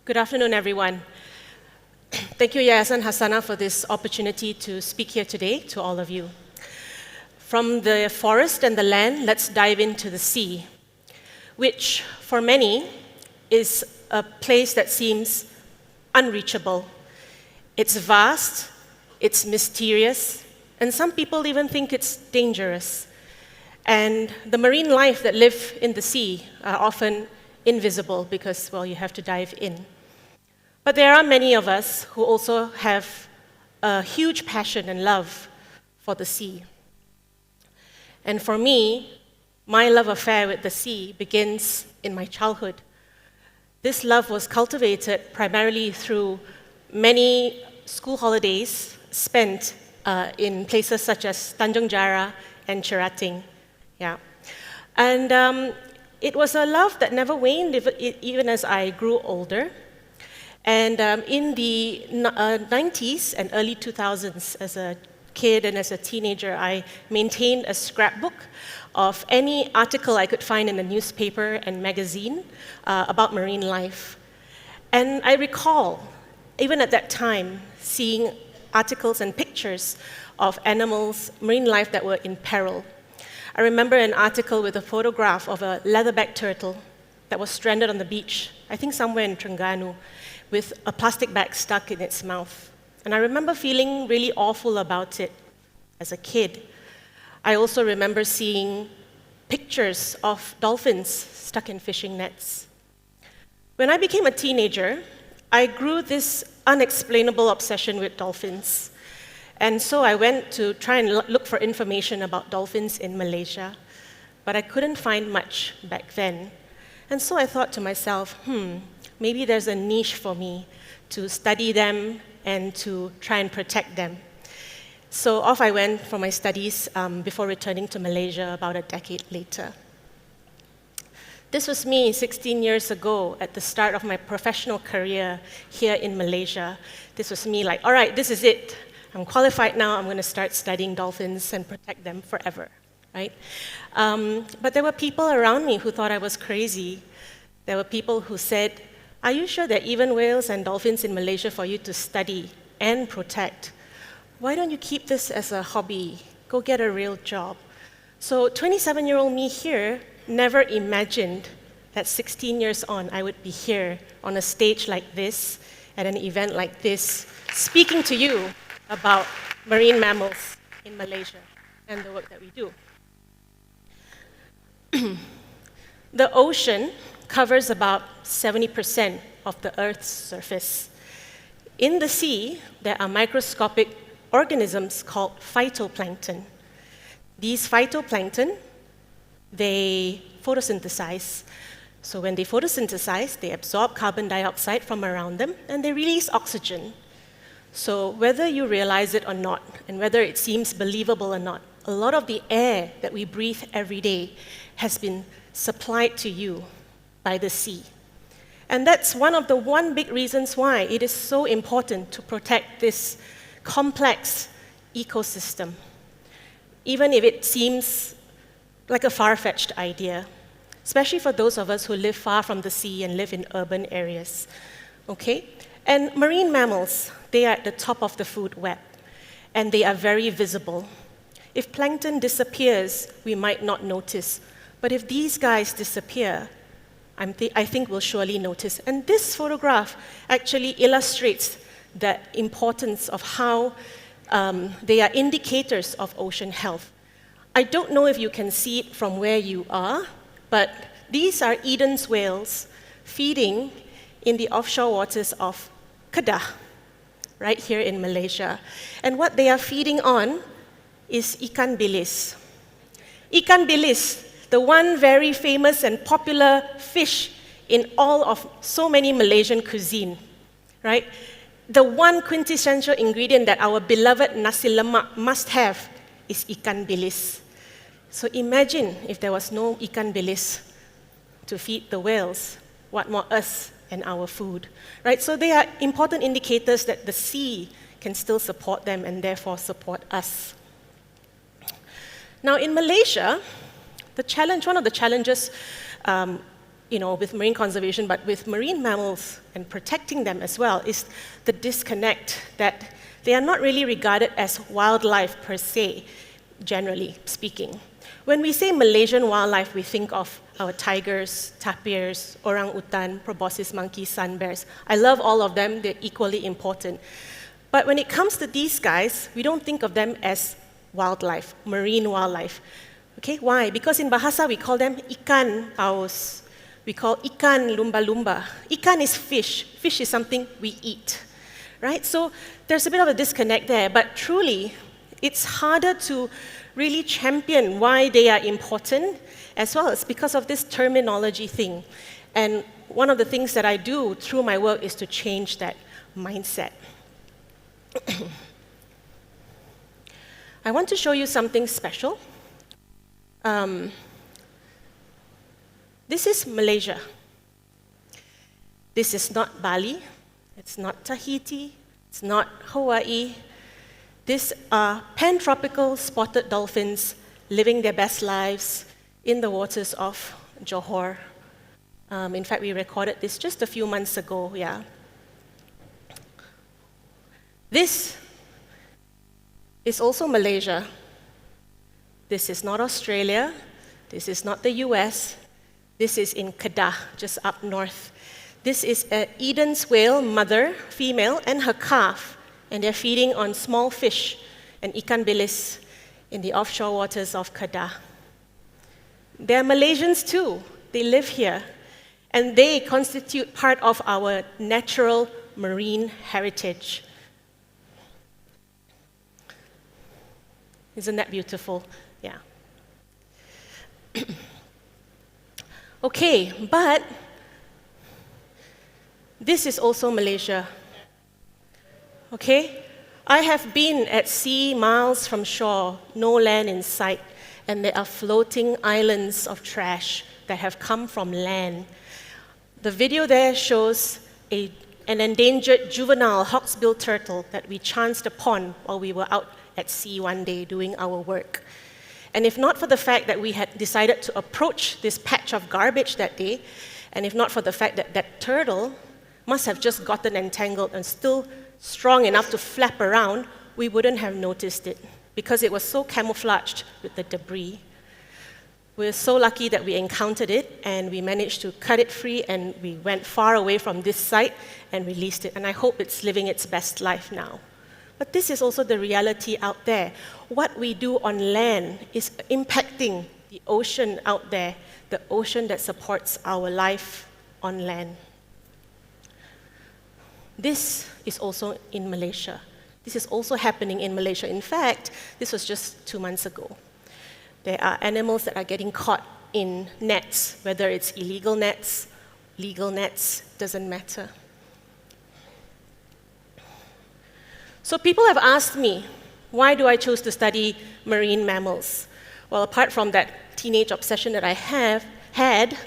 Good afternoon, everyone. Thank you, Yayasan Hasanah, for this opportunity to speak here today to all of you. From the forest and the land, let's dive into the sea, which for many is a place that seems unreachable. It's vast, it's mysterious, and some people even think it's dangerous. And the marine life that live in the sea are often invisible because, well, you have to dive in. But there are many of us who also have a huge passion and love for the sea. And for me, my love affair with the sea begins in my childhood. This love was cultivated primarily through many school holidays spent in places such as Tanjung Jara and Cherating. Yeah. And it was a love that never waned even as I grew older. And in the 90s and early 2000s, as a kid and as a teenager, I maintained a scrapbook of any article I could find in a newspaper and magazine about marine life. And I recall, even at that time, seeing articles and pictures of animals, marine life that were in peril. I remember an article with a photograph of a leatherback turtle that was stranded on the beach, I think somewhere in Terengganu, with a plastic bag stuck in its mouth. And I remember feeling really awful about it as a kid. I also remember seeing pictures of dolphins stuck in fishing nets. When I became a teenager, I grew this unexplainable obsession with dolphins. And so I went to try and look for information about dolphins in Malaysia, but I couldn't find much back then. And so I thought to myself, maybe there's a niche for me to study them and to try and protect them. So off I went for my studies before returning to Malaysia about a decade later. This was me 16 years ago at the start of my professional career here in Malaysia. This was me like, all right, this is it. I'm qualified now, I'm going to start studying dolphins and protect them forever, right? But there were people around me who thought I was crazy. There were people who said, are you sure there are even whales and dolphins in Malaysia for you to study and protect? Why don't you keep this as a hobby? Go get a real job. So 27-year-old me here never imagined that 16 years on, I would be here on a stage like this, at an event like this, speaking to you about marine mammals in Malaysia and the work that we do. The ocean covers about 70% of the Earth's surface. In the sea, there are microscopic organisms called phytoplankton. These phytoplankton, they photosynthesize. So when they photosynthesize, they absorb carbon dioxide from around them, and they release oxygen. So whether you realize it or not, and whether it seems believable or not, a lot of the air that we breathe every day has been supplied to you by the sea. And that's one big reasons why it is so important to protect this complex ecosystem, even if it seems like a far-fetched idea, especially for those of us who live far from the sea and live in urban areas, okay? And marine mammals, they are at the top of the food web, and they are very visible. If plankton disappears, we might not notice, but if these guys disappear, I think we'll surely notice. And this photograph actually illustrates the importance of how they are indicators of ocean health. I don't know if you can see it from where you are, but these are Eden's whales feeding in the offshore waters of Kedah, right here in Malaysia. And what they are feeding on is ikan bilis. Ikan bilis, the one very famous and popular fish in all of so many Malaysian cuisine, right? The one quintessential ingredient that our beloved nasi lemak must have is ikan bilis. So imagine if there was no ikan bilis to feed the whales, what more us and our food, right? So they are important indicators that the sea can still support them and therefore support us. Now in Malaysia, one of the challenges with marine conservation, but with marine mammals and protecting them as well, is the disconnect that they are not really regarded as wildlife per se, generally speaking. When we say Malaysian wildlife, we think of our tigers, tapirs, orang-utan, proboscis monkeys, sun bears. I love all of them, they're equally important. But when it comes to these guys, we don't think of them as wildlife, marine wildlife. Okay, why? Because in Bahasa we call them ikan paus. We call ikan lumba-lumba. Ikan is fish. Fish is something we eat, right? So there's a bit of a disconnect there, but truly, it's harder to really champion why they are important, as well as because of this terminology thing. And one of the things that I do through my work is to change that mindset. I want to show you something special. This is Malaysia. This is not Bali, it's not Tahiti, it's not Hawaii. These are pan-tropical spotted dolphins living their best lives in the waters of Johor. In fact, we recorded this just a few months ago, yeah. This is also Malaysia. This is not Australia. This is not the US. This is in Kedah, just up north. This is an Eden's whale mother, female, and her calf, and they're feeding on small fish and ikan bilis in the offshore waters of Kedah. They're Malaysians too. They live here, and they constitute part of our natural marine heritage. Isn't that beautiful? Yeah. Okay, but this is also Malaysia. Okay? I have been at sea miles from shore, no land in sight, and there are floating islands of trash that have come from land. The video there shows an endangered juvenile hawksbill turtle that we chanced upon while we were out at sea one day doing our work. And if not for the fact that we had decided to approach this patch of garbage that day, and if not for the fact that that turtle must have just gotten entangled and still strong enough to flap around, we wouldn't have noticed it because it was so camouflaged with the debris. We're so lucky that we encountered it and we managed to cut it free, and we went far away from this site and released it. And I hope it's living its best life now. But this is also the reality out there. What we do on land is impacting the ocean out there, the ocean that supports our life on land. This is also in Malaysia. This is also happening in Malaysia. In fact, this was just 2 months ago. There are animals that are getting caught in nets, whether it's illegal nets, legal nets, doesn't matter. So people have asked me, why do I choose to study marine mammals? Well, apart from that teenage obsession that I had,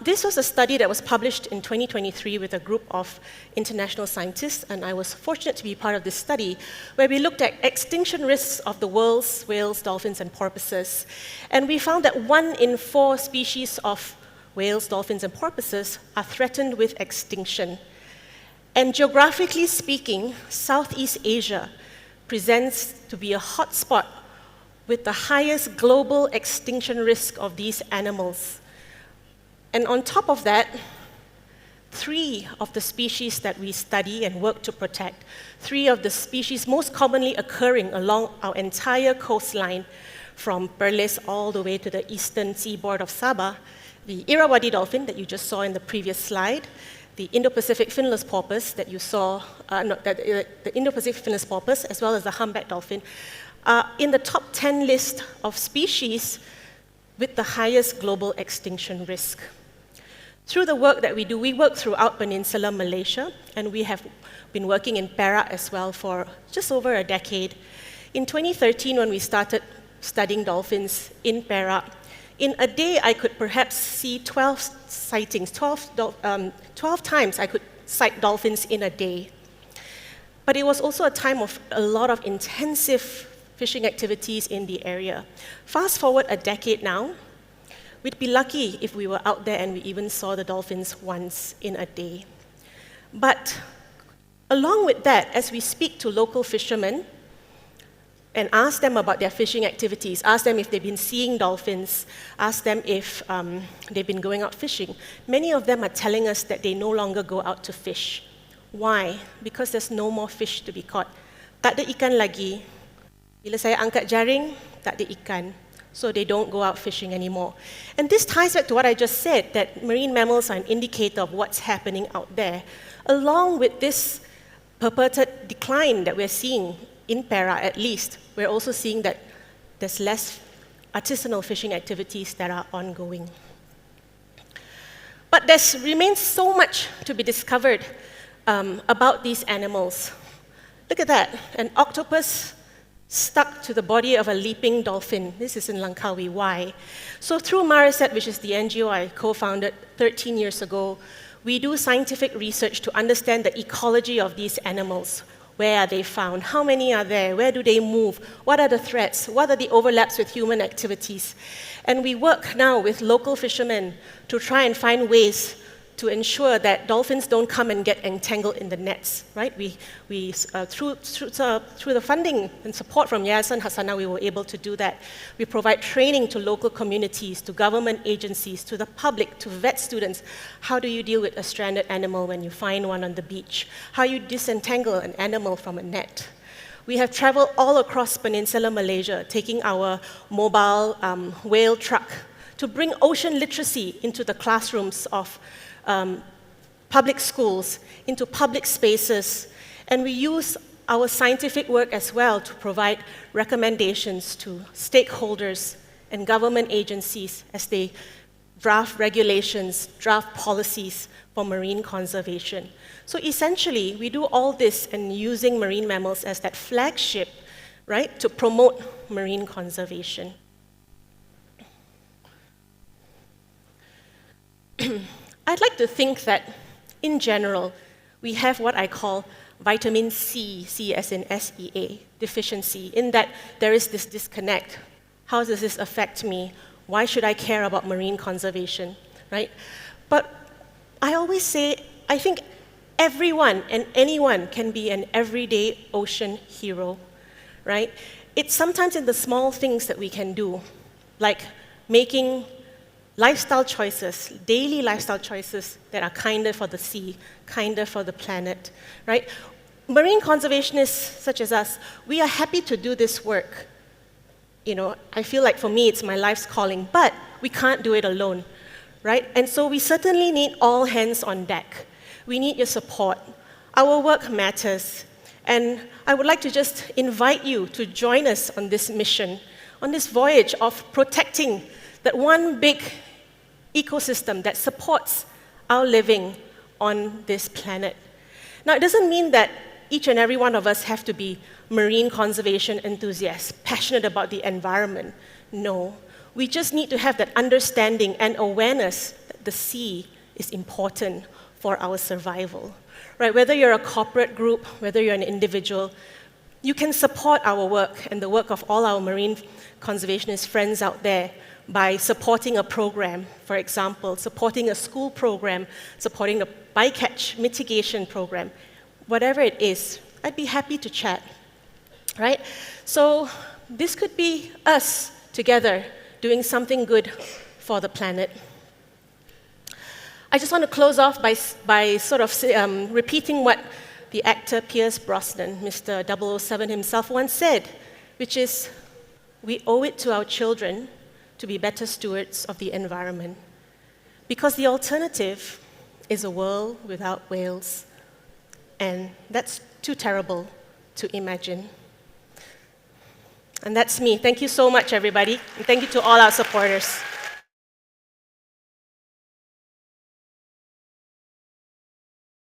this was a study that was published in 2023 with a group of international scientists, and I was fortunate to be part of this study, where we looked at extinction risks of the world's whales, dolphins, and porpoises. And we found that 1 in 4 species of whales, dolphins, and porpoises are threatened with extinction. And geographically speaking, Southeast Asia presents to be a hotspot with the highest global extinction risk of these animals. And on top of that, 3 of the species that we study and work to protect, 3 of the species most commonly occurring along our entire coastline, from Perlis all the way to the eastern seaboard of Sabah, the Irrawaddy dolphin that you just saw in the previous slide, the Indo-Pacific finless porpoise that you saw, the Indo-Pacific finless porpoise, as well as the humpback dolphin, are in the top 10 list of species with the highest global extinction risk. Through the work that we do, we work throughout Peninsular Malaysia, and we have been working in Perak as well for just over a decade. In 2013, when we started studying dolphins in Perak, in a day I could perhaps see 12 sightings, 12 times I could sight dolphins in a day. But it was also a time of a lot of intensive fishing activities in the area. Fast forward a decade now, We'd be lucky if we were out there and we even saw the dolphins once in a day. But along with that, as we speak to local fishermen and ask them about their fishing activities, ask them if they've been seeing dolphins, ask them if they've been going out fishing, many of them are telling us that they no longer go out to fish. Why? Because there's no more fish to be caught. Tak ada ikan lagi. Bila saya angkat jaring, tak ada ikan. So they don't go out fishing anymore. And this ties back to what I just said, that marine mammals are an indicator of what's happening out there. Along with this purported decline that we're seeing in Perak at least, we're also seeing that there's less artisanal fishing activities that are ongoing. But there remains so much to be discovered about these animals. Look at that, an octopus stuck to the body of a leaping dolphin. This is in Langkawi. Why? So through MareCet, which is the NGO I co-founded 13 years ago, we do scientific research to understand the ecology of these animals. Where are they found? How many are there? Where do they move? What are the threats? What are the overlaps with human activities? And we work now with local fishermen to try and find ways to ensure that dolphins don't come and get entangled in the nets, right? Through the funding and support from Yayasan Hasanah, we were able to do that. We provide training to local communities, to government agencies, to the public, to vet students. How do you deal with a stranded animal when you find one on the beach? How you disentangle an animal from a net? We have traveled all across Peninsular Malaysia, taking our mobile whale truck to bring ocean literacy into the classrooms of public schools, into public spaces, and we use our scientific work as well to provide recommendations to stakeholders and government agencies as they draft regulations, draft policies for marine conservation. So essentially, we do all this and using marine mammals as that flagship, right, to promote marine conservation. I'd like to think that, in general, we have what I call vitamin C, C as in SEA, deficiency, in that there is this disconnect. How does this affect me? Why should I care about marine conservation, right? But I always say, I think everyone and anyone can be an everyday ocean hero, right? It's sometimes in the small things that we can do, like making lifestyle choices, daily lifestyle choices that are kinder for the sea, kinder for the planet, right? Marine conservationists such as us, we are happy to do this work. You know, I feel like for me it's my life's calling, but we can't do it alone, right? And so we certainly need all hands on deck. We need your support. Our work matters. And I would like to just invite you to join us on this mission, on this voyage of protecting that one big ecosystem that supports our living on this planet. Now, it doesn't mean that each and every one of us have to be marine conservation enthusiasts, passionate about the environment. No, we just need to have that understanding and awareness that the sea is important for our survival. Right? Whether you're a corporate group, whether you're an individual, you can support our work and the work of all our marine conservationist friends out there by supporting a program, for example, supporting a school program, supporting the bycatch mitigation program, whatever it is, I'd be happy to chat, right? So this could be us together doing something good for the planet. I just want to close off by sort of repeating what the actor Pierce Brosnan, Mr. 007 himself once said, which is, we owe it to our children to be better stewards of the environment. Because the alternative is a world without whales. And that's too terrible to imagine. And that's me. Thank you so much, everybody. And thank you to all our supporters.